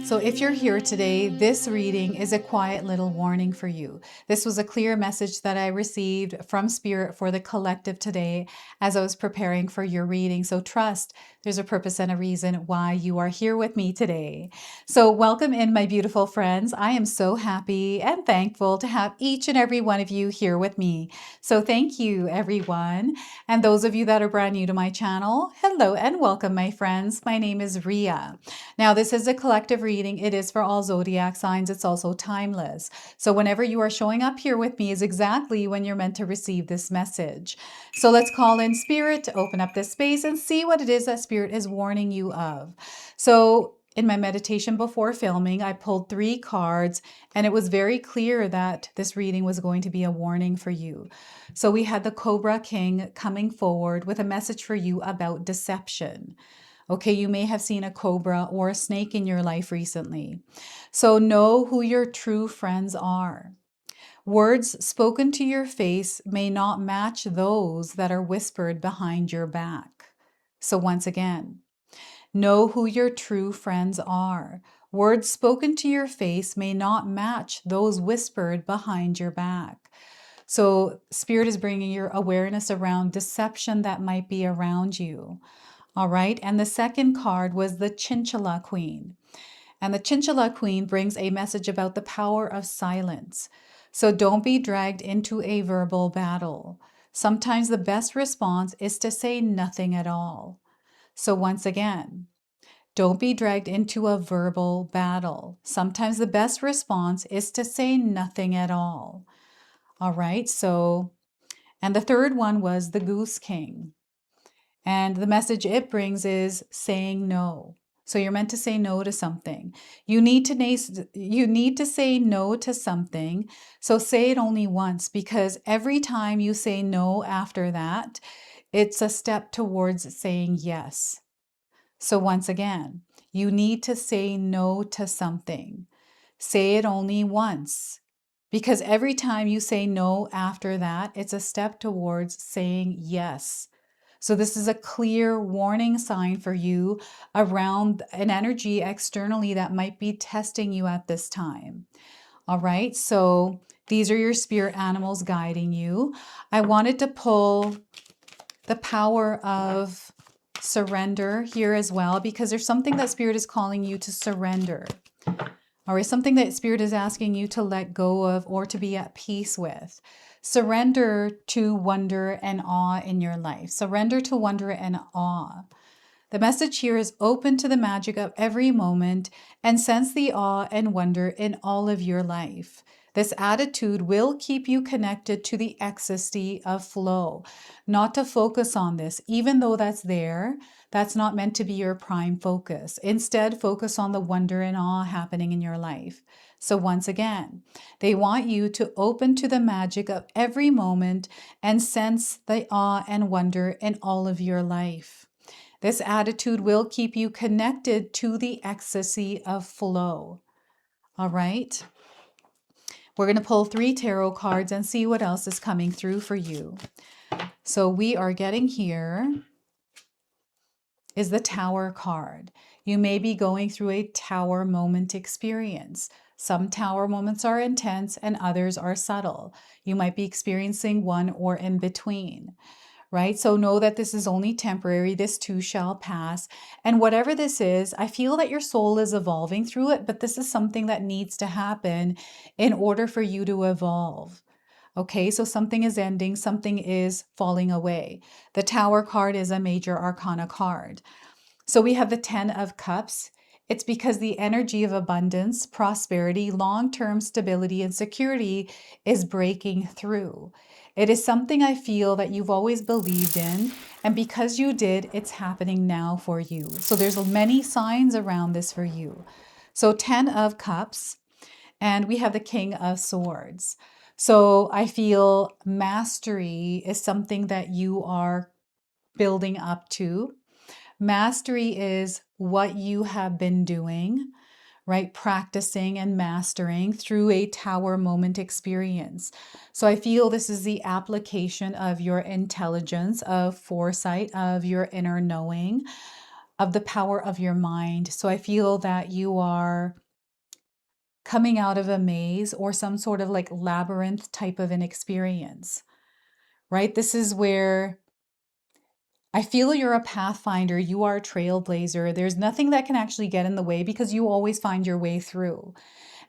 So if you're here today, this reading is a quiet little warning for you. This was a clear message that I received from Spirit for the collective today as I was preparing for your reading. So trust there's a purpose and a reason why you are here with me today. So welcome in, my beautiful friends. I am so happy and thankful to have each and every one of you here with me. So thank you, everyone. And those of you that are brand new to my channel, hello and welcome, my friends. My name is Ria. Now, this is a collective reading. It is for all zodiac signs. It's also timeless. So whenever you are showing up here with me is exactly when you're meant to receive this message. So let's call in Spirit to open up this space and see what it is that Spirit is warning you of. So in my meditation before filming, I pulled 3 cards, and it was very clear that this reading was going to be a warning for you. So we had the Cobra King coming forward with a message for you about deception. Okay, you may have seen a cobra or a snake in your life recently. So know who your true friends are. Words spoken to your face may not match those that are whispered behind your back. So once again, know who your true friends are. Words spoken to your face may not match those whispered behind your back. So Spirit is bringing your awareness around deception that might be around you. All right. And the second card was the Chinchilla Queen. And the Chinchilla Queen brings a message about the power of silence. So don't be dragged into a verbal battle. Sometimes the best response is to say nothing at all. So once again, don't be dragged into a verbal battle. Sometimes the best response is to say nothing at all. All right. So, and the third one was the Goose King. And the message it brings is saying no. So you're meant to say no to something. You need to say no to something. So say it only once, because every time you say no after that, it's a step towards saying yes. So once again, you need to say no to something. Say it only once, because every time you say no after that, it's a step towards saying yes. So this is a clear warning sign for you around an energy externally that might be testing you at this time. All right, so these are your spirit animals guiding you. I wanted to pull the power of surrender here as well, because there's something that Spirit is calling you to surrender. All right, something that Spirit is asking you to let go of or to be at peace with. Surrender to wonder and awe in your life. Surrender to wonder and awe. The message here is open to the magic of every moment and sense the awe and wonder in all of your life. This attitude will keep you connected to the ecstasy of flow. Not to focus on this, even though that's there, that's not meant to be your prime focus. Instead, focus on the wonder and awe happening in your life. So once again, they want you to open to the magic of every moment and sense the awe and wonder in all of your life. This attitude will keep you connected to the ecstasy of flow. All right. We're going to pull 3 tarot cards and see what else is coming through for you. So we are getting here is the Tower card. You may be going through a Tower moment experience. Some Tower moments are intense and others are subtle. You might be experiencing one or in between, right? So know that this is only temporary. This too shall pass. And whatever this is, I feel that your soul is evolving through it, but this is something that needs to happen in order for you to evolve. Okay, so something is ending, something is falling away. The Tower card is a major arcana card. So we have the 10 of Cups. It's because the energy of abundance, prosperity, long-term stability, and security is breaking through. It is something I feel that you've always believed in, and because you did, it's happening now for you. So there's many signs around this for you. So 10 of Cups, and we have the King of Swords. So I feel mastery is something that you are building up to. Mastery is what you have been doing, right? Practicing and mastering through a Tower moment experience. So I feel this is the application of your intelligence, of foresight, of your inner knowing. of the power of your mind. So I feel that you are coming out of a maze or some sort of like labyrinth type of an experience, right? This is where I feel you're a pathfinder, you are a trailblazer. There's nothing that can actually get in the way because you always find your way through.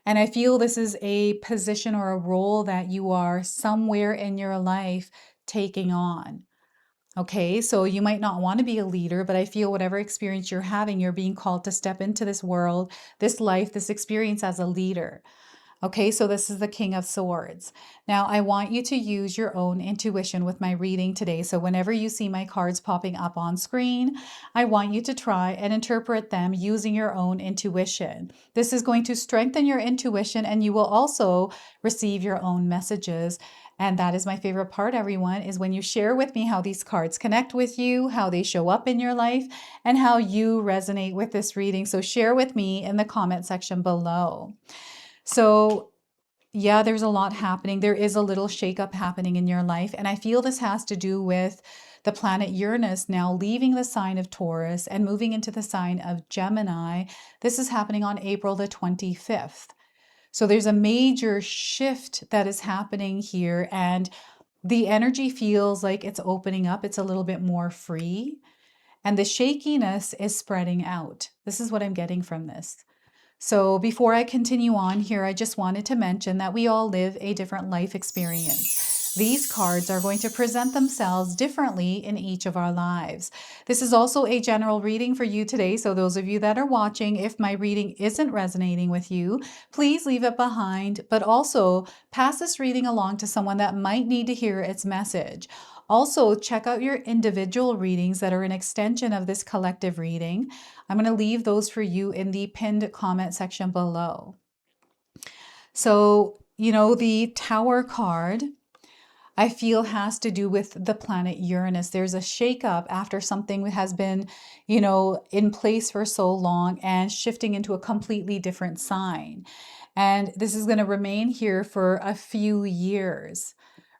And I feel this is a position or a role that you are somewhere in your life taking on. Okay, so you might not want to be a leader, but I feel whatever experience you're having, you're being called to step into this world, this life, this experience as a leader. Okay, so this is the King of Swords. Now, I want you to use your own intuition with my reading today. So whenever you see my cards popping up on screen, I want you to try and interpret them using your own intuition. This is going to strengthen your intuition, and you will also receive your own messages. And that is my favorite part, everyone, is when you share with me how these cards connect with you, how they show up in your life, and how you resonate with this reading. So share with me in the comment section below. So yeah, there's a lot happening. There is a little shakeup happening in your life. And I feel this has to do with the planet Uranus now leaving the sign of Taurus and moving into the sign of Gemini. This is happening on April the 25th. So there's a major shift that is happening here. And the energy feels like it's opening up. It's a little bit more free. And the shakiness is spreading out. This is what I'm getting from this. So before I continue on here, I just wanted to mention that we all live a different life experience. These cards are going to present themselves differently in each of our lives. This is also a general reading for you today. So those of you that are watching, if my reading isn't resonating with you, please leave it behind, but also pass this reading along to someone that might need to hear its message. Also, check out your individual readings that are an extension of this collective reading. I'm going to leave those for you in the pinned comment section below. So, the Tower card, I feel has to do with the planet Uranus. There's a shakeup after something has been, in place for so long and shifting into a completely different sign. And this is going to remain here for a few years,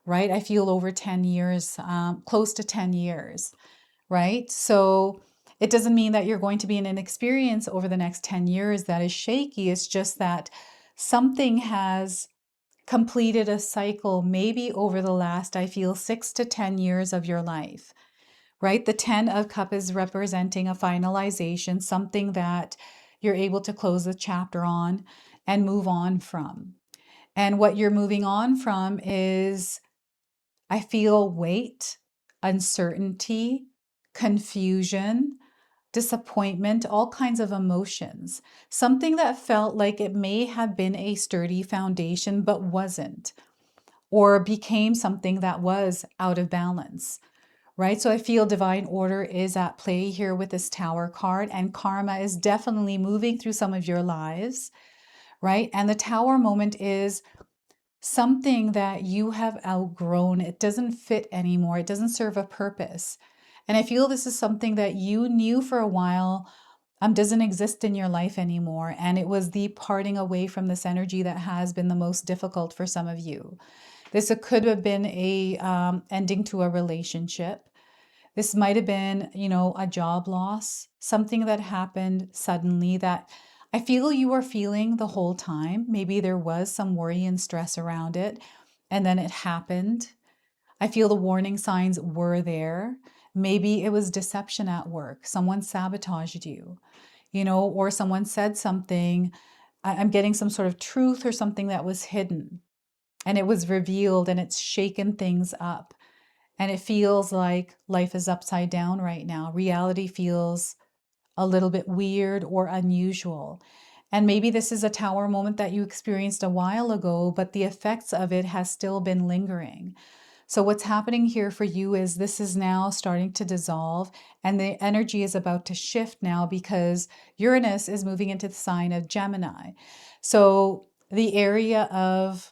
right? I feel over 10 years, close to 10 years, right? So it doesn't mean that you're going to be in an experience over the next 10 years that is shaky. It's just that something has completed a cycle, maybe over the last, I feel, 6 to 10 years of your life, right? The 10 of Cups is representing a finalization, something that you're able to close the chapter on and move on from. And what you're moving on from is, I feel, weight, uncertainty, confusion, disappointment, all kinds of emotions. Something that felt like it may have been a sturdy foundation, but wasn't, or became something that was out of balance, right? So I feel divine order is at play here with this Tower card, and karma is definitely moving through some of your lives, right? And the Tower moment is something that you have outgrown. It doesn't fit anymore. It doesn't serve a purpose. And I feel this is something that you knew for a while doesn't exist in your life anymore. And it was the parting away from this energy that has been the most difficult for some of you. This could have been a ending to a relationship. This might have been, a job loss, something that happened suddenly that I feel you were feeling the whole time. Maybe there was some worry and stress around it, and then it happened. I feel the warning signs were there. Maybe it was deception at work. Someone sabotaged you, or someone said something. I'm getting some sort of truth or something that was hidden, and it was revealed, and it's shaken things up. And it feels like life is upside down right now. Reality feels a little bit weird or unusual. And maybe this is a Tower moment that you experienced a while ago, but the effects of it has still been lingering. So what's happening here for you is this is now starting to dissolve, and the energy is about to shift now because Uranus is moving into the sign of Gemini. So the area of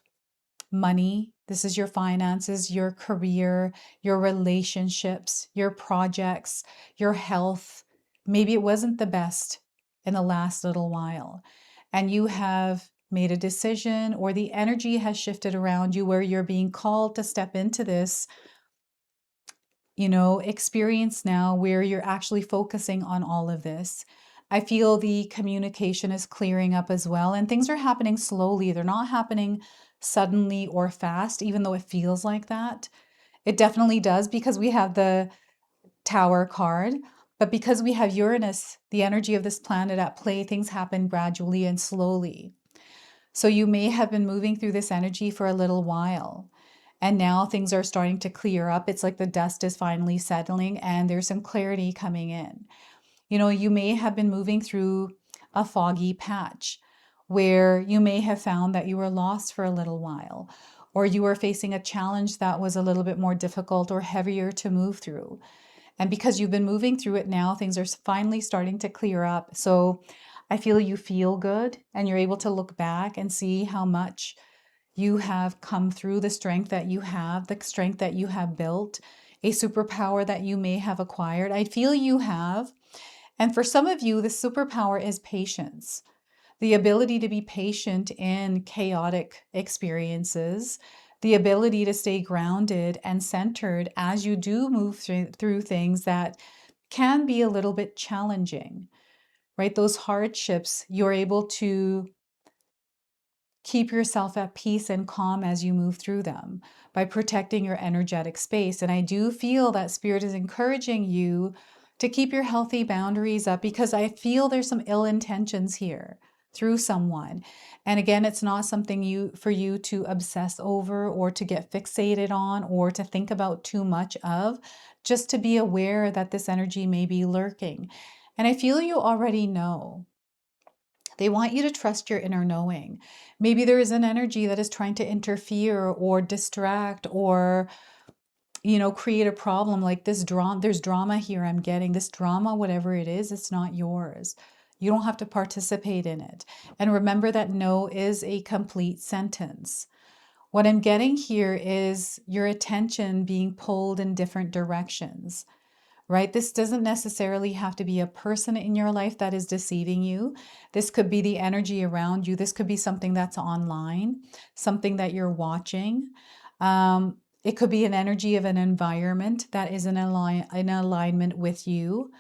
money, this is your finances, your career, your relationships, your projects, your health. Maybe it wasn't the best in the last little while, and you have made a decision, or the energy has shifted around you where you're being called to step into this experience now where you're actually focusing on all of this. I feel the communication is clearing up as well, and things are happening slowly. They're not happening suddenly or fast, even though it feels like that. It definitely does because we have the Tower card, but because we have Uranus, the energy of this planet at play, things happen gradually and slowly. So you may have been moving through this energy for a little while, and now things are starting to clear up. It's like the dust is finally settling and there's some clarity coming in. You may have been moving through a foggy patch where you may have found that you were lost for a little while, or you were facing a challenge that was a little bit more difficult or heavier to move through. And because you've been moving through it now, things are finally starting to clear up. So I feel you feel good and you're able to look back and see how much you have come through, the strength that you have, the strength that you have built, a superpower that you may have acquired. I feel you have. And for some of you, the superpower is patience, the ability to be patient in chaotic experiences, the ability to stay grounded and centered as you do move through things that can be a little bit challenging, right? Those hardships, you're able to keep yourself at peace and calm as you move through them by protecting your energetic space. And I do feel that Spirit is encouraging you to keep your healthy boundaries up, because I feel there's some ill intentions here through someone. And again, it's not something for you to obsess over or to get fixated on or to think about too much of, just to be aware that this energy may be lurking. And I feel you already know. They want you to trust your inner knowing. Maybe there is an energy that is trying to interfere or distract or, create a problem like this drama. There's drama here. I'm getting this drama, whatever it is, it's not yours. You don't have to participate in it. And remember that no is a complete sentence. What I'm getting here is your attention being pulled in different directions. Right? This doesn't necessarily have to be a person in your life that is deceiving you. This could be the energy around you. This could be something that's online, something that you're watching. It could be an energy of an environment that is in alignment with you.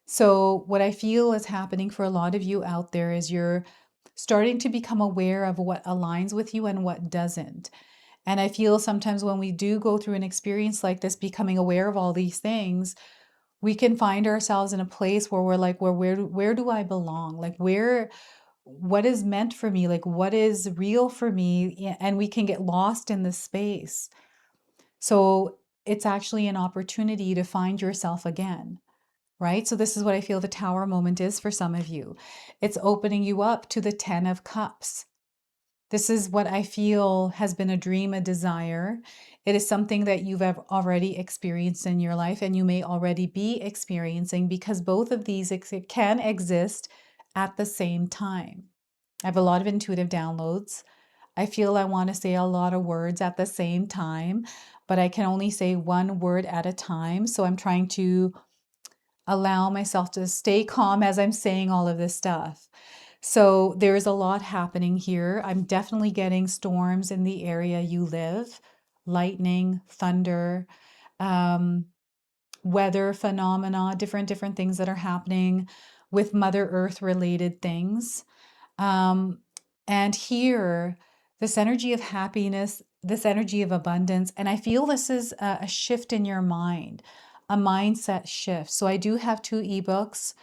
So what I feel is happening for a lot of you out there is you're starting to become aware of what aligns with you and what doesn't. And I feel sometimes when we do go through an experience like this, becoming aware of all these things, we can find ourselves in a place where we're like, where do I belong? Like, what is meant for me? Like, what is real for me? And we can get lost in this space. So it's actually an opportunity to find yourself again, right? So this is what I feel the Tower moment is for some of you. It's opening you up to the 10 of Cups. This is what I feel has been a dream, a desire. It is something that you've already experienced in your life and you may already be experiencing, because both of these can exist at the same time. I have a lot of intuitive downloads. I feel I want to say a lot of words at the same time, but I can only say one word at a time. So I'm trying to allow myself to stay calm as I'm saying all of this stuff. So there's a lot happening here. I'm definitely getting storms in the area you live, lightning, thunder, weather phenomena, different things that are happening with Mother Earth related things. And here, this energy of happiness, this energy of abundance, and I feel this is a shift in your mind, a mindset shift. So I do have 2 ebooks.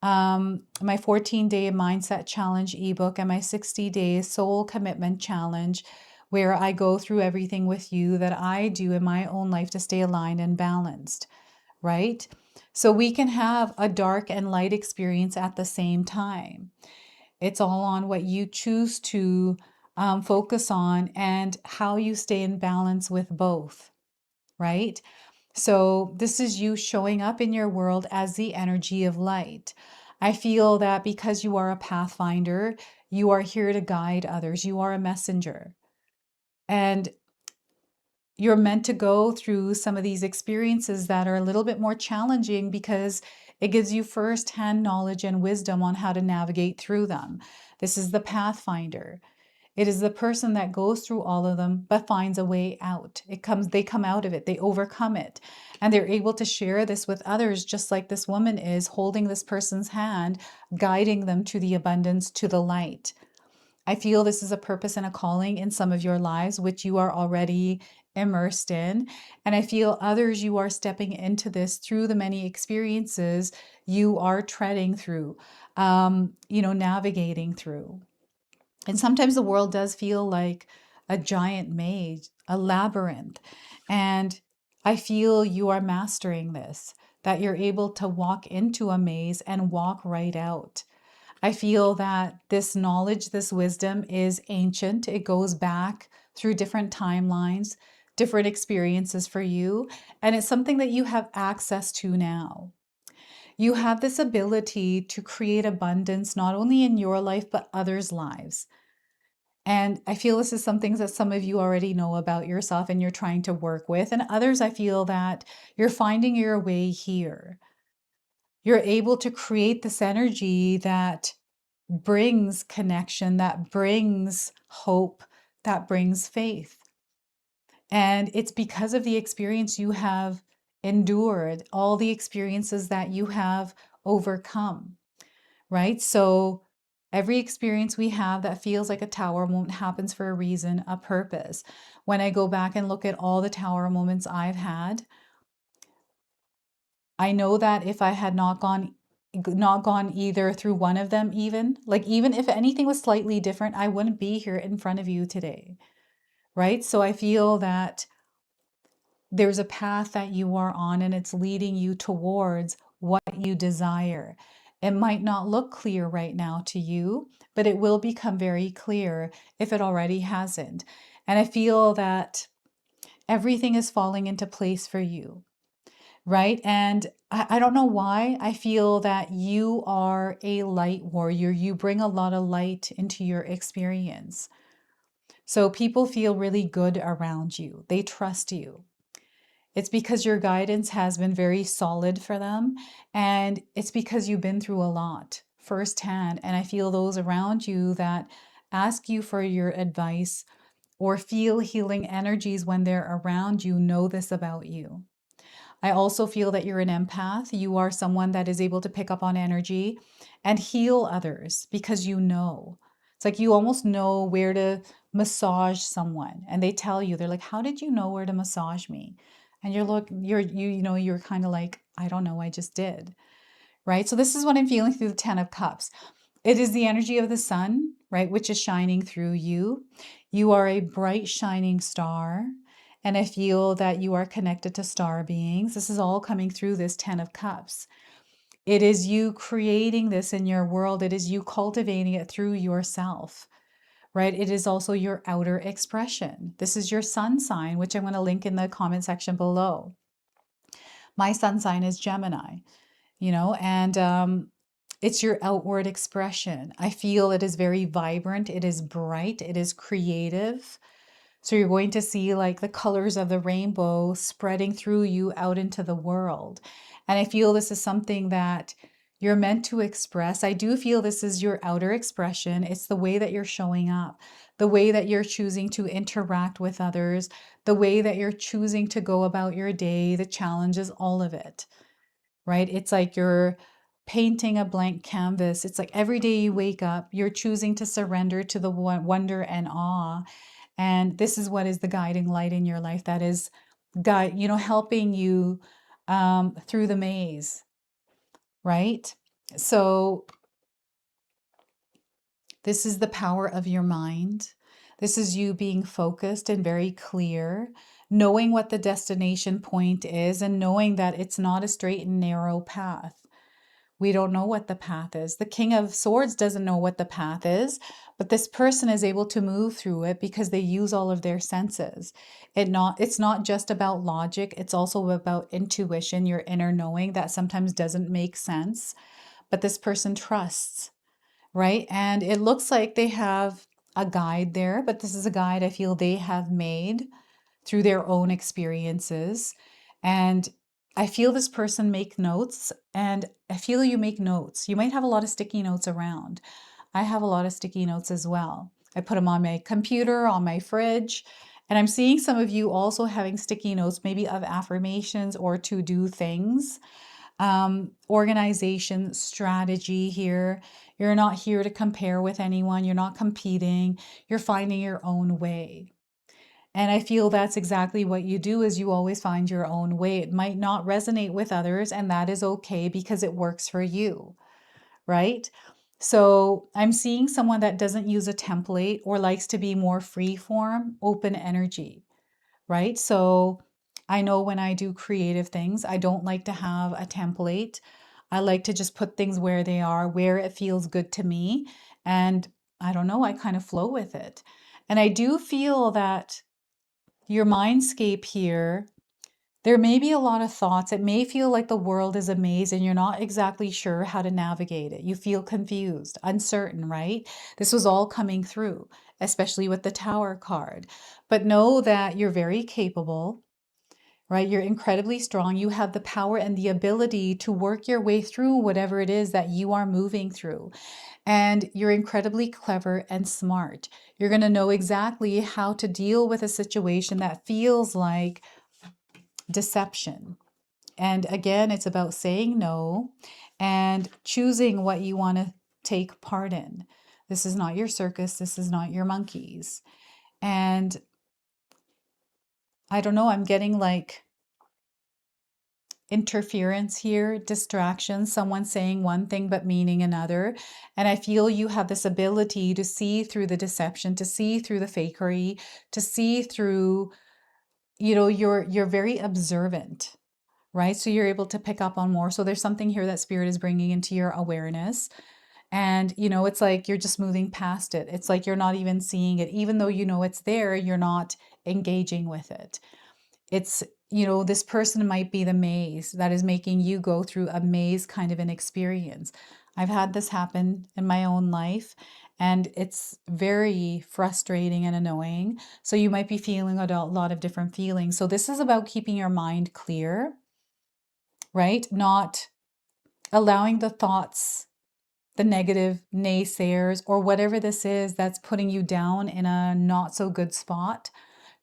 My 14-day mindset challenge ebook and my 60-day soul commitment challenge, where I go through everything with you that I do in my own life to stay aligned and balanced, right? So we can have a dark and light experience at the same time. It's all on what you choose to focus on and how you stay in balance with both, right? So this is you showing up in your world as the energy of light. I feel that because you are a pathfinder, you are here to guide others. You are a messenger. And you're meant to go through some of these experiences that are a little bit more challenging because it gives you firsthand knowledge and wisdom on how to navigate through them. This is the pathfinder. It is the person that goes through all of them, but finds a way out. They come out of it, they overcome it, and they're able to share this with others, just like this woman is holding this person's hand, guiding them to the abundance, to the light. I feel this is a purpose and a calling in some of your lives, which you are already immersed in. And I feel others, you are stepping into this through the many experiences you are treading through, navigating through. And sometimes the world does feel like a giant maze, a labyrinth. And I feel you are mastering this, that you're able to walk into a maze and walk right out. I feel that this knowledge, this wisdom is ancient. It goes back through different timelines, different experiences for you, and it's something that you have access to now. You have this ability to create abundance, not only in your life, but others' lives. And I feel this is something that some of you already know about yourself and you're trying to work with. And others, I feel that you're finding your way here. You're able to create this energy that brings connection, that brings hope, that brings faith. And it's because of the experience you have endured, all the experiences that you have overcome, right? So every experience we have that feels like a tower moment happens for a reason, a purpose. When I go back and look at all the tower moments I've had, I know that if I had not gone either through one of them, even if anything was slightly different, I wouldn't be here in front of you today, right? So I feel that there's a path that you are on and it's leading you towards what you desire. It might not look clear right now to you, but it will become very clear if it already hasn't. And I feel that everything is falling into place for you, right? And I don't know why. I feel that you are a light warrior. You bring a lot of light into your experience. So people feel really good around you. They trust you. It's because your guidance has been very solid for them. And it's because you've been through a lot firsthand. And I feel those around you that ask you for your advice or feel healing energies when they're around you know this about you. I also feel that you're an empath. You are someone that is able to pick up on energy and heal others because you know. It's like you almost know where to massage someone and they tell you, they're like, "How did you know where to massage me?" And you're kind of like, "I don't know, I just did." Right? So this is what I'm feeling through the 10 of Cups. It is the energy of the sun, right, which is shining through you. You are a bright shining star. And I feel that you are connected to star beings. This is all coming through this 10 of Cups. It is you creating this in your world. It is you cultivating it through yourself, right? It is also your outer expression. This is your sun sign, which I'm going to link in the comment section below. My sun sign is Gemini, and it's your outward expression. I feel it is very vibrant. It is bright. It is creative. So you're going to see like the colors of the rainbow spreading through you out into the world. And I feel this is something that you're meant to express. I do feel this is your outer expression. It's the way that you're showing up, the way that you're choosing to interact with others, the way that you're choosing to go about your day, the challenges, all of it, right? It's like you're painting a blank canvas. It's like every day you wake up, you're choosing to surrender to the wonder and awe. And this is what is the guiding light in your life that is helping you through the maze, right? So this is the power of your mind. This is you being focused and very clear, knowing what the destination point is and knowing that it's not a straight and narrow path. We don't know what the path is. The King of Swords doesn't know what the path is, but this person is able to move through it because they use all of their senses. It's not just about logic. It's also about intuition, your inner knowing that sometimes doesn't make sense, but this person trusts, right? And it looks like they have a guide there, but this is a guide I feel they have made through their own experiences. And I feel this person make notes, and I feel you make notes. You might have a lot of sticky notes around. I have a lot of sticky notes as well. I put them on my computer, on my fridge. And I'm seeing some of you also having sticky notes, maybe of affirmations or to do things. Organization, strategy here. You're not here to compare with anyone. You're not competing. You're finding your own way. And I feel that's exactly what you do, is you always find your own way. It might not resonate with others, and that is okay because it works for you, right? So I'm seeing someone that doesn't use a template or likes to be more free form, open energy, right? So I know when I do creative things, I don't like to have a template. I like to just put things where they are, where it feels good to me. And I don't know, I kind of flow with it. And I do feel that your mindscape here, there may be a lot of thoughts. It may feel like the world is a maze and you're not exactly sure how to navigate it. You feel confused, uncertain, right? This was all coming through, especially with the Tower card. But know that you're very capable, right? You're incredibly strong. You have the power and the ability to work your way through whatever it is that you are moving through. And you're incredibly clever and smart. You're going to know exactly how to deal with a situation that feels like deception. And again, it's about saying no and choosing what you want to take part in. This is not your circus. This is not your monkeys. And I don't know, I'm getting like interference here, distractions, someone saying one thing but meaning another. And I feel you have this ability to see through the deception, to see through the fakery, to see through, you're very observant, right? So you're able to pick up on more. So there's something here that Spirit is bringing into your awareness. And, it's like you're just moving past it. It's like you're not even seeing it. Even though you know it's there, you're not engaging with it. It's, this person might be the maze that is making you go through a maze kind of an experience. I've had this happen in my own life, and it's very frustrating and annoying. So you might be feeling a lot of different feelings. So this is about keeping your mind clear, right? Not allowing the thoughts, the negative naysayers, or whatever this is that's putting you down in a not so good spot,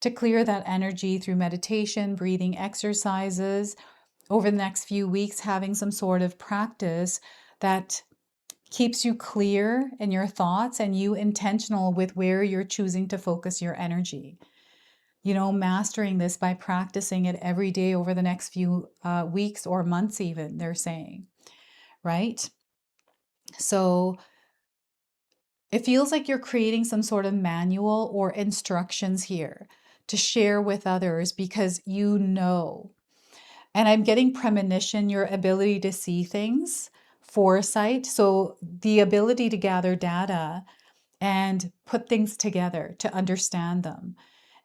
to clear that energy through meditation, breathing exercises. Over the next few weeks, having some sort of practice that keeps you clear in your thoughts and you intentional with where you're choosing to focus your energy. Mastering this by practicing it every day over the next few weeks or months even, they're saying, right? So it feels like you're creating some sort of manual or instructions here to share with others because and I'm getting premonition, your ability to see things, foresight. So the ability to gather data and put things together to understand them.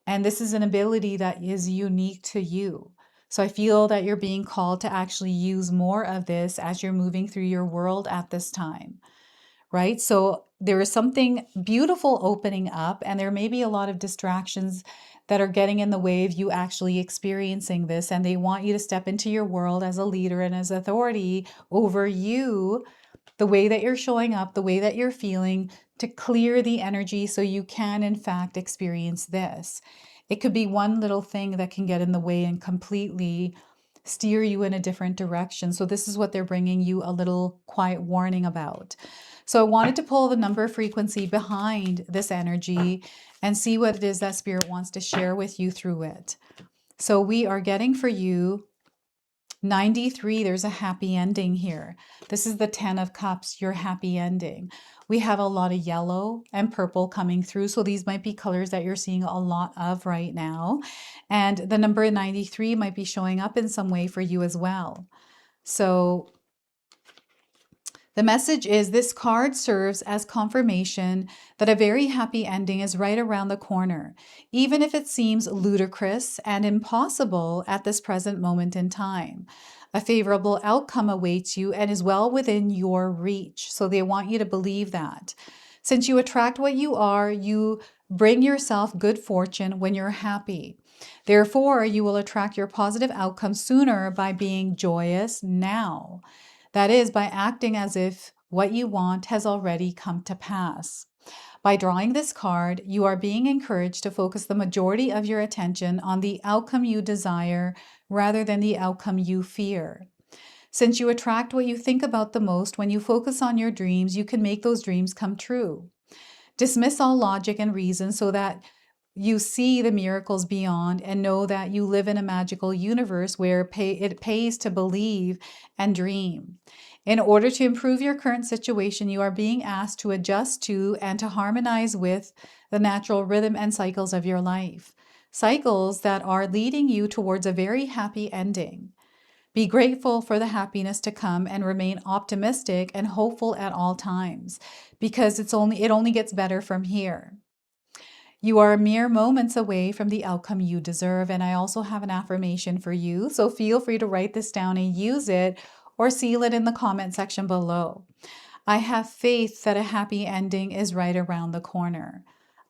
And this is an ability that is unique to you. So I feel that you're being called to actually use more of this as you're moving through your world at this time, right? So there is something beautiful opening up, and there may be a lot of distractions that are getting in the way of you actually experiencing this. And they want you to step into your world as a leader and as authority over you, the way that you're showing up, the way that you're feeling, to clear the energy so you can, in fact, experience this. It could be one little thing that can get in the way and completely steer you in a different direction. So this is what they're bringing you a little quiet warning about. So I wanted to pull the number frequency behind this energy and see what it is that Spirit wants to share with you through it. So we are getting for you 93. There's a happy ending here. This is the 10 of Cups, your happy ending. We have a lot of yellow and purple coming through. So these might be colors that you're seeing a lot of right now. And the number 93 might be showing up in some way for you as well. So the message is this card serves as confirmation that a very happy ending is right around the corner, even if it seems ludicrous and impossible at this present moment in time. A favorable outcome awaits you and is well within your reach. So they want you to believe that. Since you attract what you are, you bring yourself good fortune when you're happy. Therefore, you will attract your positive outcome sooner by being joyous now. That is, by acting as if what you want has already come to pass. By drawing this card, you are being encouraged to focus the majority of your attention on the outcome you desire rather than the outcome you fear. Since you attract what you think about the most, when you focus on your dreams, you can make those dreams come true. Dismiss all logic and reason so that you see the miracles beyond and know that you live in a magical universe where it pays to believe and dream. In order to improve your current situation, you are being asked to adjust to and to harmonize with the natural rhythm and cycles of your life, cycles that are leading you towards a very happy ending. Be grateful for the happiness to come and remain optimistic and hopeful at all times, because it only gets better from here. You are mere moments away from the outcome you deserve. And I also have an affirmation for you. So feel free to write this down and use it or seal it in the comment section below. I have faith that a happy ending is right around the corner.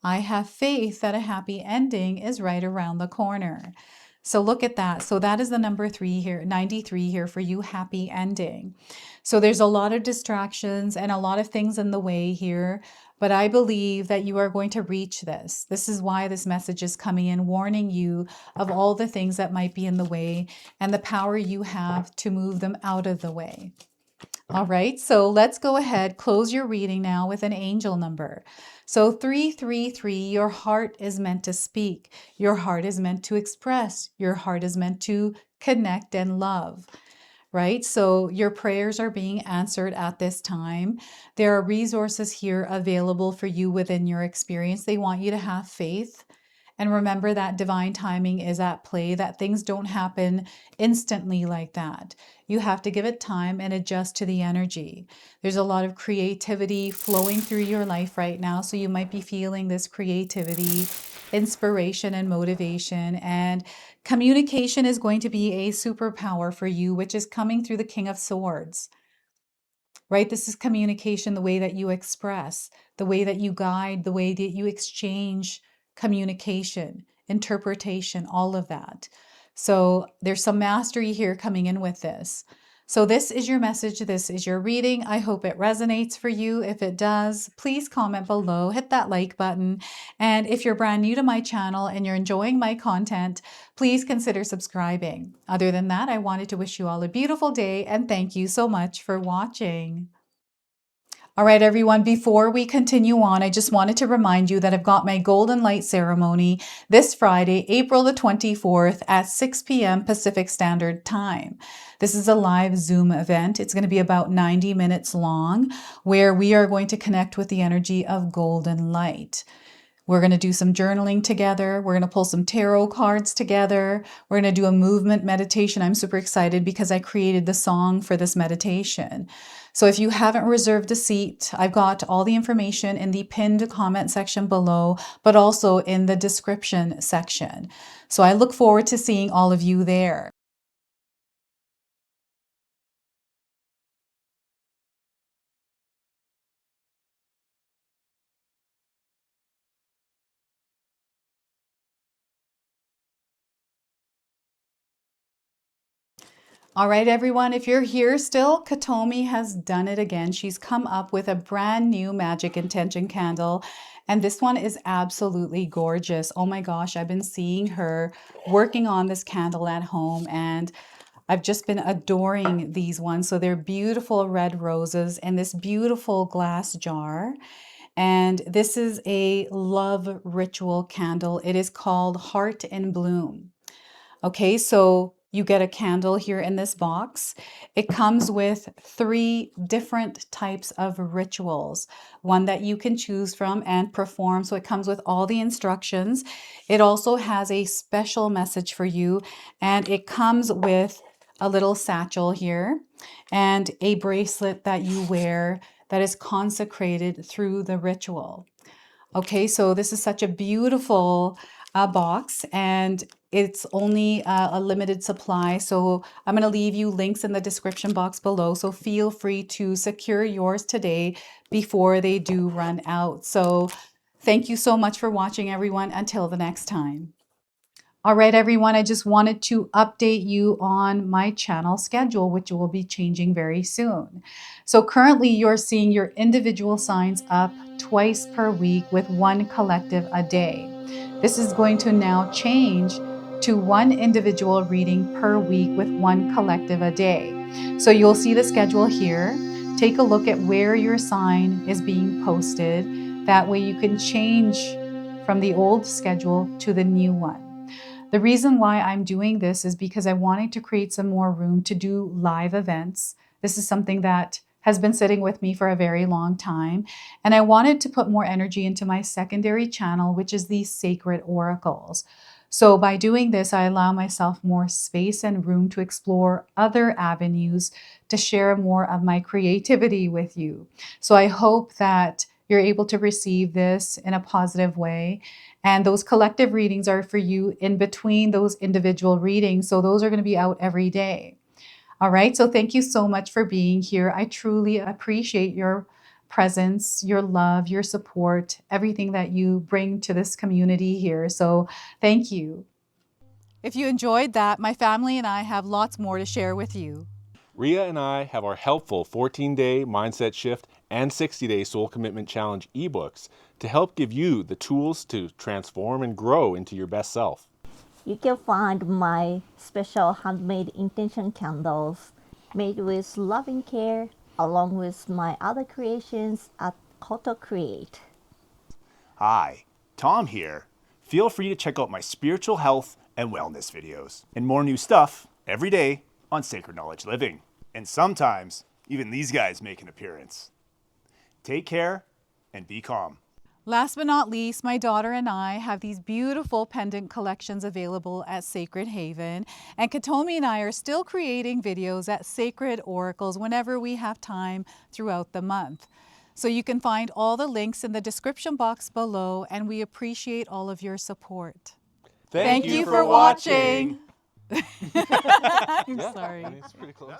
I have faith that a happy ending is right around the corner. So look at that. So that is the number 3 here, 93 here for you, happy ending. So there's a lot of distractions and a lot of things in the way here, but I believe that you are going to reach this. This is why this message is coming in, warning you of all the things that might be in the way and the power you have to move them out of the way. All right, so let's go ahead, close your reading now with an angel number. So 333, your heart is meant to speak. Your heart is meant to express. Your heart is meant to connect and love, right? So your prayers are being answered at this time. There are resources here available for you within your experience. They want you to have faith. And remember that divine timing is at play, that things don't happen instantly like that. You have to give it time and adjust to the energy. There's a lot of creativity flowing through your life right now. So you might be feeling this creativity, inspiration, and motivation. And communication is going to be a superpower for you, which is coming through the King of Swords. Right? This is communication, the way that you express, the way that you guide, the way that you exchange communication, interpretation, all of that. So there's some mastery here coming in with this. So this is your message. This is your reading. I hope it resonates for you. If it does, please comment below, hit that like button. And if you're brand new to my channel and you're enjoying my content, please consider subscribing. Other than that, I wanted to wish you all a beautiful day and thank you so much for watching. All right, everyone, before we continue on, I just wanted to remind you that I've got my Golden Light ceremony this Friday, April the 24th at 6 p.m. Pacific Standard Time. This is a live Zoom event. It's going to be about 90 minutes long, where we are going to connect with the energy of golden light. We're going to do some journaling together. We're going to pull some tarot cards together. We're going to do a movement meditation. I'm super excited because I created the song for this meditation. So if you haven't reserved a seat, I've got all the information in the pinned comment section below, but also in the description section. So I look forward to seeing all of you there. All right, everyone, if you're here still, Katomi has done it again. She's come up with a brand new magic intention candle, and this one is absolutely gorgeous. Oh my gosh, I've been seeing her working on this candle at home, and I've just been adoring these ones. So they're beautiful red roses in this beautiful glass jar. And this is a love ritual candle. It is called Heart in Bloom. Okay, so you get a candle here in this box. It comes with 3 different types of rituals, one that you can choose from and perform. So it comes with all the instructions. It also has a special message for you, and it comes with a little satchel here and a bracelet that you wear that is consecrated through the ritual. Okay, so this is such a beautiful box, and it's only a limited supply. So I'm going to leave you links in the description box below. So feel free to secure yours today before they do run out. So thank you so much for watching, everyone. Until the next time. All right, everyone, I just wanted to update you on my channel schedule, which will be changing very soon. So currently you're seeing your individual signs up twice per week with one collective a day. This is going to now change to one individual reading per week with one collective a day. So you'll see the schedule here. Take a look at where your sign is being posted. That way you can change from the old schedule to the new one. The reason why I'm doing this is because I wanted to create some more room to do live events. This is something that has been sitting with me for a very long time. And I wanted to put more energy into my secondary channel, which is the Sacred Oracles. So by doing this, I allow myself more space and room to explore other avenues to share more of my creativity with you. So I hope that you're able to receive this in a positive way. And those collective readings are for you in between those individual readings. So those are going to be out every day. All right. So thank you so much for being here. I truly appreciate your presence, your love, your support, everything that you bring to this community here. So thank you. If you enjoyed that, my family and I have lots more to share with you. Rhea and I have our helpful 14-day mindset shift and 60-day soul commitment challenge ebooks to help give you the tools to transform and grow into your best self. You can find my special handmade intention candles made with loving care along with my other creations at 𝐂𝐄𝐑𝐄𝐍. Hi, Tom here. Feel free to check out my spiritual health and wellness videos and more new stuff every day on Sacred Knowledge Living. And sometimes even these guys make an appearance. Take care and be calm. Last but not least, my daughter and I have these beautiful pendant collections available at Sacred Haven. And Katomi and I are still creating videos at Sacred Oracles whenever we have time throughout the month. So you can find all the links in the description box below, and we appreciate all of your support. Thank you for watching. I'm sorry. It's pretty close.